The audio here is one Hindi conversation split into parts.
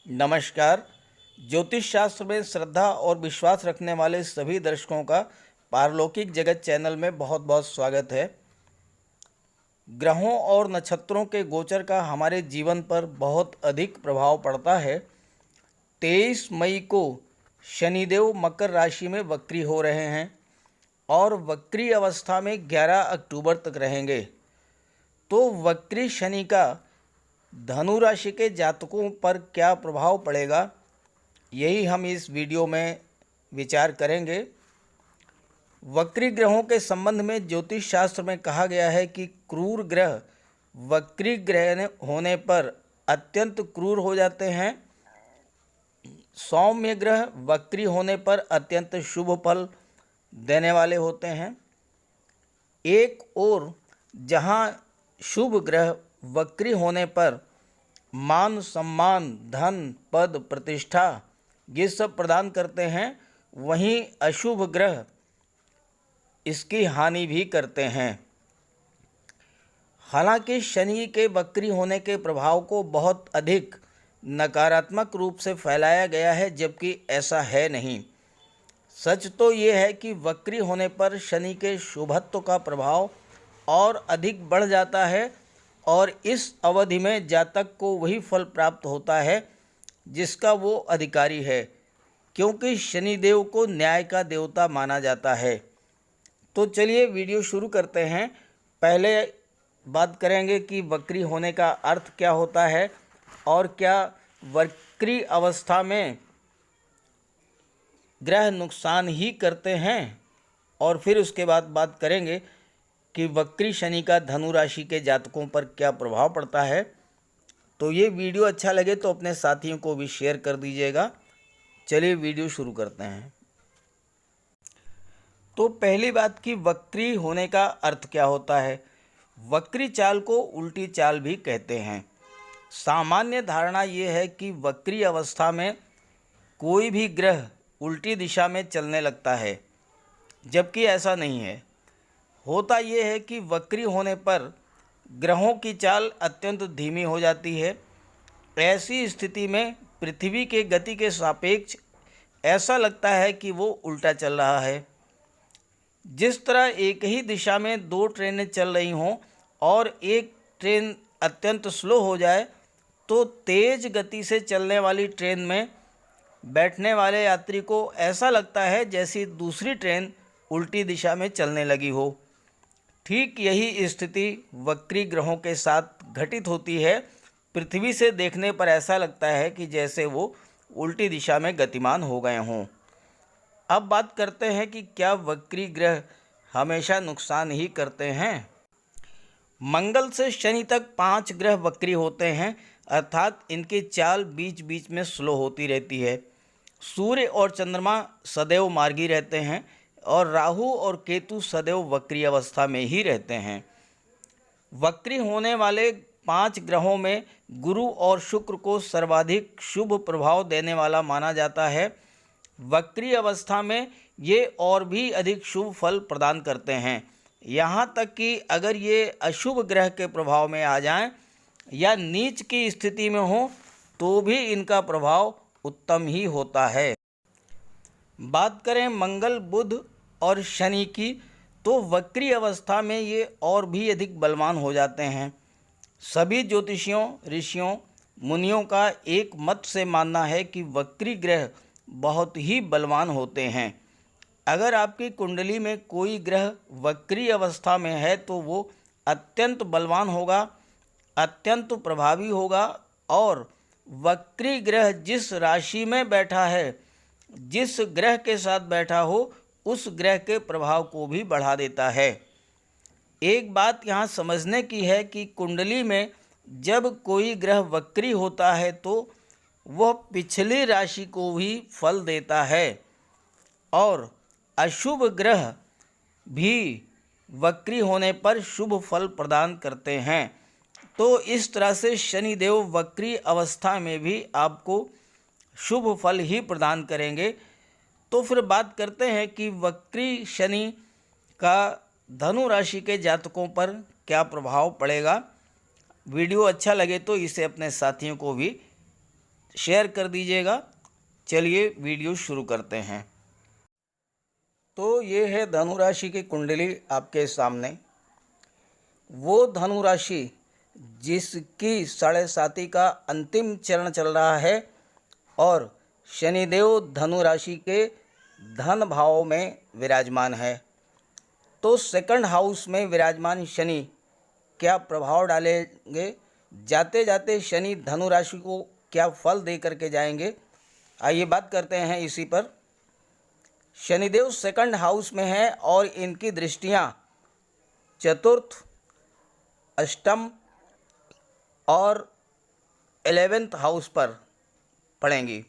नमस्कार। ज्योतिष शास्त्र में श्रद्धा और विश्वास रखने वाले सभी दर्शकों का पारलौकिक जगत चैनल में बहुत बहुत स्वागत है। ग्रहों और नक्षत्रों के गोचर का हमारे जीवन पर बहुत अधिक प्रभाव पड़ता है। 23 मई को शनिदेव मकर राशि में वक्री हो रहे हैं और वक्री अवस्था में 11 अक्टूबर तक रहेंगे। तो वक्री शनि का धनु राशि के जातकों पर क्या प्रभाव पड़ेगा, यही हम इस वीडियो में विचार करेंगे। वक्री ग्रहों के संबंध में ज्योतिष शास्त्र में कहा गया है कि क्रूर ग्रह वक्री ग्रह होने पर अत्यंत क्रूर हो जाते हैं। सौम्य ग्रह वक्री होने पर अत्यंत शुभ फल देने वाले होते हैं। एक और जहां शुभ ग्रह वक्री होने पर मान सम्मान धन पद प्रतिष्ठा ये सब प्रदान करते हैं, वहीं अशुभ ग्रह इसकी हानि भी करते हैं। हालांकि शनि के वक्री होने के प्रभाव को बहुत अधिक नकारात्मक रूप से फैलाया गया है, जबकि ऐसा है नहीं। सच तो ये है कि वक्री होने पर शनि के शुभत्व का प्रभाव और अधिक बढ़ जाता है और इस अवधि में जातक को वही फल प्राप्त होता है जिसका वो अधिकारी है, क्योंकि शनिदेव को न्याय का देवता माना जाता है। तो चलिए वीडियो शुरू करते हैं। पहले बात करेंगे कि वक्री होने का अर्थ क्या होता है और क्या वक्री अवस्था में ग्रह नुकसान ही करते हैं, और फिर उसके बाद बात करेंगे कि वक्री शनि का धनु राशि के जातकों पर क्या प्रभाव पड़ता है। तो ये वीडियो अच्छा लगे तो अपने साथियों को भी शेयर कर दीजिएगा। चलिए वीडियो शुरू करते हैं। तो पहली बात कि वक्री होने का अर्थ क्या होता है। वक्री चाल को उल्टी चाल भी कहते हैं। सामान्य धारणा ये है कि वक्री अवस्था में कोई भी ग्रह उल्टी दिशा में चलने लगता है, जबकि ऐसा नहीं है। होता ये है कि वक्री होने पर ग्रहों की चाल अत्यंत धीमी हो जाती है। ऐसी स्थिति में पृथ्वी के गति के सापेक्ष ऐसा लगता है कि वो उल्टा चल रहा है। जिस तरह एक ही दिशा में दो ट्रेनें चल रही हों और एक ट्रेन अत्यंत स्लो हो जाए, तो तेज गति से चलने वाली ट्रेन में बैठने वाले यात्री को ऐसा लगता है जैसी दूसरी ट्रेन उल्टी दिशा में चलने लगी हो। ठीक यही स्थिति वक्री ग्रहों के साथ घटित होती है। पृथ्वी से देखने पर ऐसा लगता है कि जैसे वो उल्टी दिशा में गतिमान हो गए हों। अब बात करते हैं कि क्या वक्री ग्रह हमेशा नुकसान ही करते हैं। मंगल से शनि तक 5 ग्रह वक्री होते हैं, अर्थात इनकी चाल बीच बीच में स्लो होती रहती है। सूर्य और चंद्रमा सदैव मार्गी रहते हैं और राहु और केतु सदैव वक्री अवस्था में ही रहते हैं। वक्री होने वाले 5 ग्रहों में गुरु और शुक्र को सर्वाधिक शुभ प्रभाव देने वाला माना जाता है। वक्री अवस्था में ये और भी अधिक शुभ फल प्रदान करते हैं। यहाँ तक कि अगर ये अशुभ ग्रह के प्रभाव में आ जाएं या नीच की स्थिति में हो तो भी इनका प्रभाव उत्तम ही होता है। बात करें मंगल बुध और शनि की, तो वक्री अवस्था में ये और भी अधिक बलवान हो जाते हैं। सभी ज्योतिषियों ऋषियों मुनियों का एक मत से मानना है कि वक्री ग्रह बहुत ही बलवान होते हैं। अगर आपकी कुंडली में कोई ग्रह वक्री अवस्था में है तो वो अत्यंत बलवान होगा, अत्यंत प्रभावी होगा, और वक्री ग्रह जिस राशि में बैठा है, जिस ग्रह के साथ बैठा हो, उस ग्रह के प्रभाव को भी बढ़ा देता है। एक बात यहाँ समझने की है कि कुंडली में जब कोई ग्रह वक्री होता है तो वह पिछली राशि को भी फल देता है, और अशुभ ग्रह भी वक्री होने पर शुभ फल प्रदान करते हैं। तो इस तरह से शनिदेव वक्री अवस्था में भी आपको शुभ फल ही प्रदान करेंगे। तो फिर बात करते हैं कि वक्री शनि का धनु राशि के जातकों पर क्या प्रभाव पड़ेगा। वीडियो अच्छा लगे तो इसे अपने साथियों को भी शेयर कर दीजिएगा। चलिए वीडियो शुरू करते हैं। तो ये है धनु राशि की कुंडली आपके सामने। वो धनु राशि जिसकी 7.5 का अंतिम चरण चल रहा है और शनिदेव धनु राशि के धन भाव में विराजमान है। तो सेकंड हाउस में विराजमान शनि क्या प्रभाव डालेंगे, जाते जाते शनि धनु राशि को क्या फल दे करके जाएंगे, आइए बात करते हैं इसी पर। शनिदेव सेकंड हाउस में है और इनकी दृष्टियां चतुर्थ, अष्टम और 11th हाउस पर पड़ेंगी।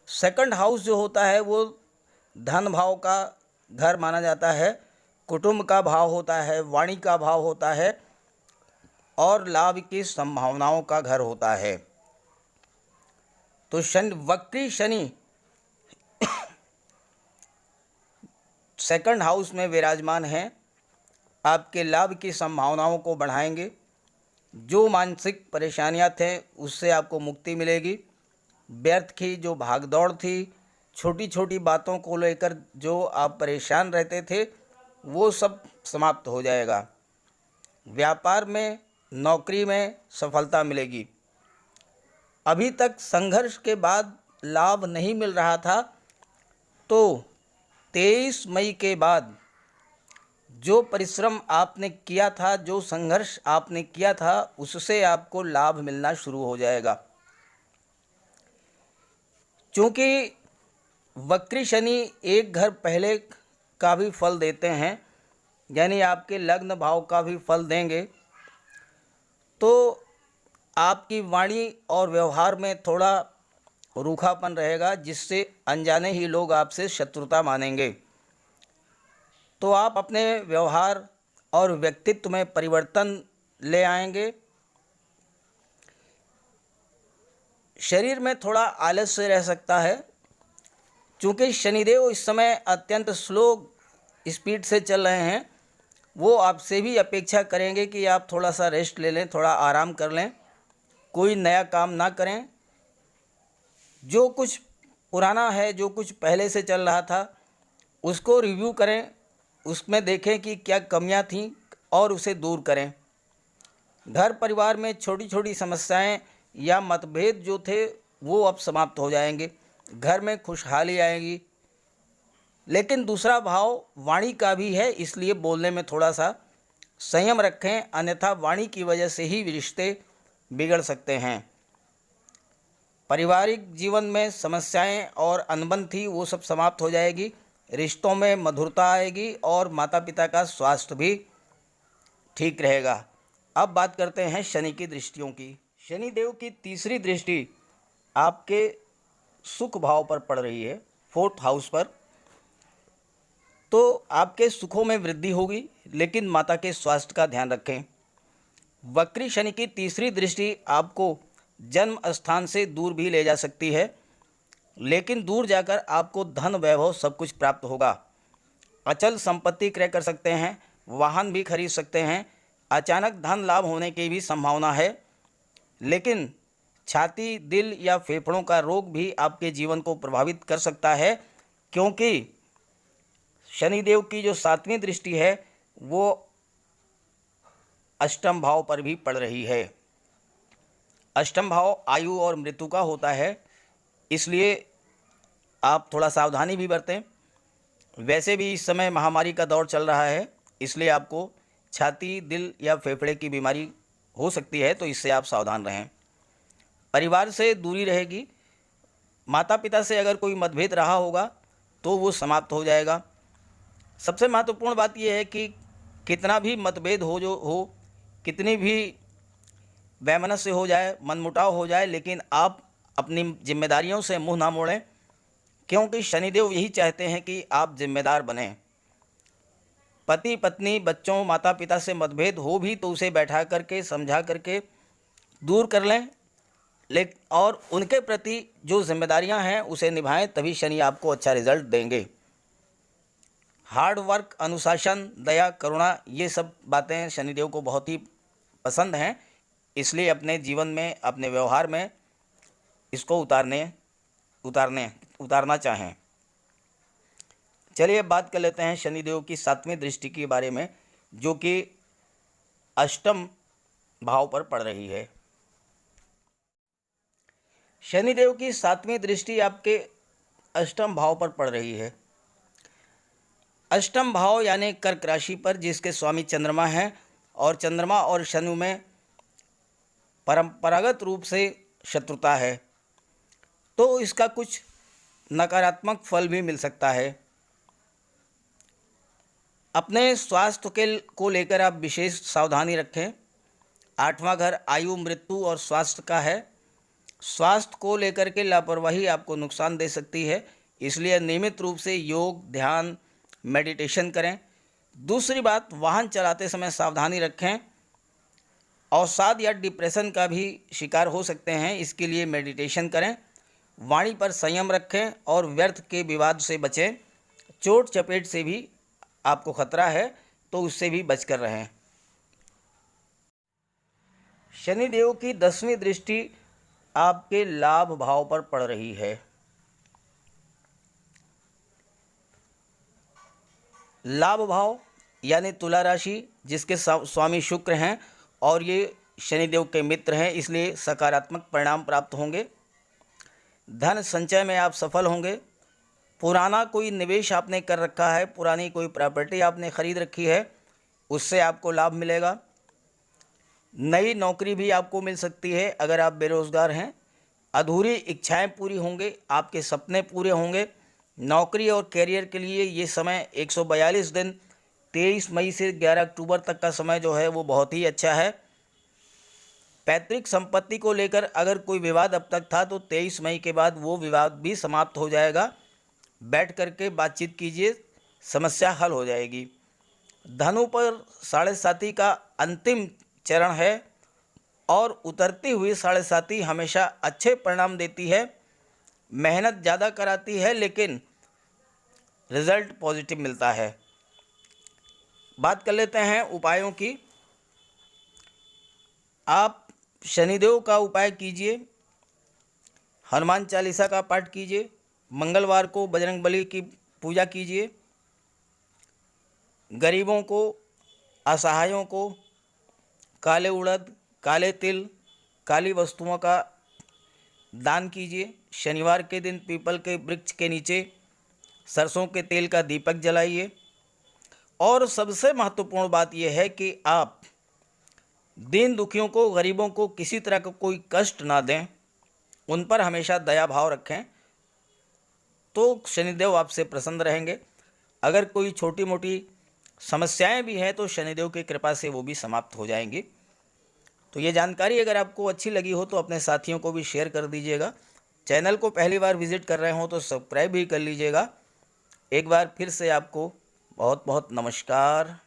सेकंड हाउस जो होता है वो धन भाव का घर माना जाता है, कुटुंब का भाव होता है, वाणी का भाव होता है और लाभ की संभावनाओं का घर होता है। तो वक्री शनि सेकंड हाउस में विराजमान है, आपके लाभ की संभावनाओं को बढ़ाएंगे। जो मानसिक परेशानियां थे उससे आपको मुक्ति मिलेगी। व्यर्थ की जो भागदौड़ थी, छोटी छोटी बातों को लेकर जो आप परेशान रहते थे, वो सब समाप्त हो जाएगा। व्यापार में, नौकरी में सफलता मिलेगी। अभी तक संघर्ष के बाद लाभ नहीं मिल रहा था, तो 23 मई के बाद जो परिश्रम आपने किया था, जो संघर्ष आपने किया था, उससे आपको लाभ मिलना शुरू हो जाएगा। क्योंकि वक्री शनि एक घर पहले का भी फल देते हैं, यानी आपके लग्न भाव का भी फल देंगे। तो आपकी वाणी और व्यवहार में थोड़ा रूखापन रहेगा, जिससे अनजाने ही लोग आपसे शत्रुता मानेंगे। तो आप अपने व्यवहार और व्यक्तित्व में परिवर्तन ले आएंगे। शरीर में थोड़ा आलस्य रह सकता है, क्योंकि शनिदेव इस समय अत्यंत स्लो स्पीड से चल रहे हैं। वो आपसे भी अपेक्षा करेंगे कि आप थोड़ा सा रेस्ट ले लें, थोड़ा आराम कर लें, कोई नया काम ना करें। जो कुछ पुराना है, जो कुछ पहले से चल रहा था, उसको रिव्यू करें, उसमें देखें कि क्या कमियां थीं और उसे दूर करें। घर परिवार में छोटी छोटी समस्याएं या मतभेद जो थे वो अब समाप्त हो जाएंगे। घर में खुशहाली आएगी। लेकिन दूसरा भाव वाणी का भी है, इसलिए बोलने में थोड़ा सा संयम रखें, अन्यथा वाणी की वजह से ही रिश्ते बिगड़ सकते हैं। पारिवारिक जीवन में समस्याएं और अनबन थी, वो सब समाप्त हो जाएगी। रिश्तों में मधुरता आएगी और माता पिता का स्वास्थ्य भी ठीक रहेगा। अब बात करते हैं शनि की दृष्टियों की। शनिदेव की तीसरी दृष्टि आपके सुख भाव पर पड़ रही है, 4th हाउस पर। तो आपके सुखों में वृद्धि होगी, लेकिन माता के स्वास्थ्य का ध्यान रखें। वक्री शनि की तीसरी दृष्टि आपको जन्म स्थान से दूर भी ले जा सकती है, लेकिन दूर जाकर आपको धन वैभव सब कुछ प्राप्त होगा। अचल संपत्ति क्रय कर सकते हैं, वाहन भी खरीद सकते हैं, अचानक धन लाभ होने की भी संभावना है। लेकिन छाती, दिल या फेफड़ों का रोग भी आपके जीवन को प्रभावित कर सकता है, क्योंकि शनिदेव की जो 7वीं दृष्टि है वो अष्टम भाव पर भी पड़ रही है। अष्टम भाव आयु और मृत्यु का होता है, इसलिए आप थोड़ा सावधानी भी बरतें। वैसे भी इस समय महामारी का दौर चल रहा है, इसलिए आपको छाती, दिल या फेफड़े की बीमारी हो सकती है, तो इससे आप सावधान रहें। परिवार से दूरी रहेगी। माता पिता से अगर कोई मतभेद रहा होगा तो वो समाप्त हो जाएगा। सबसे महत्वपूर्ण बात यह है कि कितना भी मतभेद हो, कितनी भी वैमनस्य हो जाए, मनमुटाव हो जाए, लेकिन आप अपनी जिम्मेदारियों से मुंह ना मोड़ें, क्योंकि शनिदेव यही चाहते हैं कि आप जिम्मेदार बनें। पति पत्नी, बच्चों, माता पिता से मतभेद हो भी तो उसे बैठा करके, समझा करके दूर कर लें, और उनके प्रति जो जिम्मेदारियां हैं उसे निभाएं, तभी शनि आपको अच्छा रिजल्ट देंगे। हार्ड वर्क, अनुशासन, दया, करुणा, ये सब बातें शनिदेव को बहुत ही पसंद हैं, इसलिए अपने जीवन में, अपने व्यवहार में इसको उतारना चाहें। चलिए बात कर लेते हैं शनिदेव की 7वीं दृष्टि के बारे में, जो कि अष्टम भाव पर पड़ रही है। शनिदेव की 7वीं दृष्टि आपके अष्टम भाव पर पड़ रही है। अष्टम भाव यानी कर्क राशि पर, जिसके स्वामी चंद्रमा हैं, और चंद्रमा और शनि में परंपरागत रूप से शत्रुता है, तो इसका कुछ नकारात्मक फल भी मिल सकता है। अपने स्वास्थ्य को लेकर आप विशेष सावधानी रखें। 8वां घर आयु, मृत्यु और स्वास्थ्य का है। स्वास्थ्य को लेकर के लापरवाही आपको नुकसान दे सकती है, इसलिए नियमित रूप से योग, ध्यान, मेडिटेशन करें। दूसरी बात, वाहन चलाते समय सावधानी रखें। अवसाद या डिप्रेशन का भी शिकार हो सकते हैं, इसके लिए मेडिटेशन करें। वाणी पर संयम रखें और व्यर्थ के विवाद से बचें। चोट चपेट से भी आपको खतरा है, तो उससे भी बचकर रहें। शनिदेव की 10वीं दृष्टि आपके लाभ भाव पर पड़ रही है। लाभ भाव यानी तुला राशि, जिसके स्वामी शुक्र हैं और ये शनिदेव के मित्र हैं, इसलिए सकारात्मक परिणाम प्राप्त होंगे। धन संचय में आप सफल होंगे। पुराना कोई निवेश आपने कर रखा है, पुरानी कोई प्रॉपर्टी आपने खरीद रखी है, उससे आपको लाभ मिलेगा। नई नौकरी भी आपको मिल सकती है अगर आप बेरोज़गार हैं। अधूरी इच्छाएं पूरी होंगी, आपके सपने पूरे होंगे। नौकरी और कैरियर के लिए ये समय 142 दिन 23 मई से 11 अक्टूबर तक का समय जो है वो बहुत ही अच्छा है। पैतृक संपत्ति को लेकर अगर कोई विवाद अब तक था, तो 23 मई के बाद वो विवाद भी समाप्त हो जाएगा। बैठ करके बातचीत कीजिए, समस्या हल हो जाएगी। धनु पर 7.5 का अंतिम चरण है और उतरती हुई 7.5 हमेशा अच्छे परिणाम देती है। मेहनत ज़्यादा कराती है, लेकिन रिजल्ट पॉजिटिव मिलता है। बात कर लेते हैं उपायों की। आप शनिदेव का उपाय कीजिए, हनुमान चालीसा का पाठ कीजिए, मंगलवार को बजरंगबली की पूजा कीजिए, गरीबों को, असहायों को काले उड़द, काले तिल, काली वस्तुओं का दान कीजिए। शनिवार के दिन पीपल के वृक्ष के नीचे सरसों के तेल का दीपक जलाइए। और सबसे महत्वपूर्ण बात यह है कि आप दीन दुखियों को, गरीबों को किसी तरह का कोई कष्ट ना दें, उन पर हमेशा दया भाव रखें, तो शनिदेव आपसे प्रसन्न रहेंगे। अगर कोई छोटी मोटी समस्याएं भी हैं तो शनिदेव की कृपा से वो भी समाप्त हो जाएंगी। तो ये जानकारी अगर आपको अच्छी लगी हो तो अपने साथियों को भी शेयर कर दीजिएगा। चैनल को पहली बार विजिट कर रहे हो तो सब्सक्राइब भी कर लीजिएगा। एक बार फिर से आपको बहुत बहुत नमस्कार।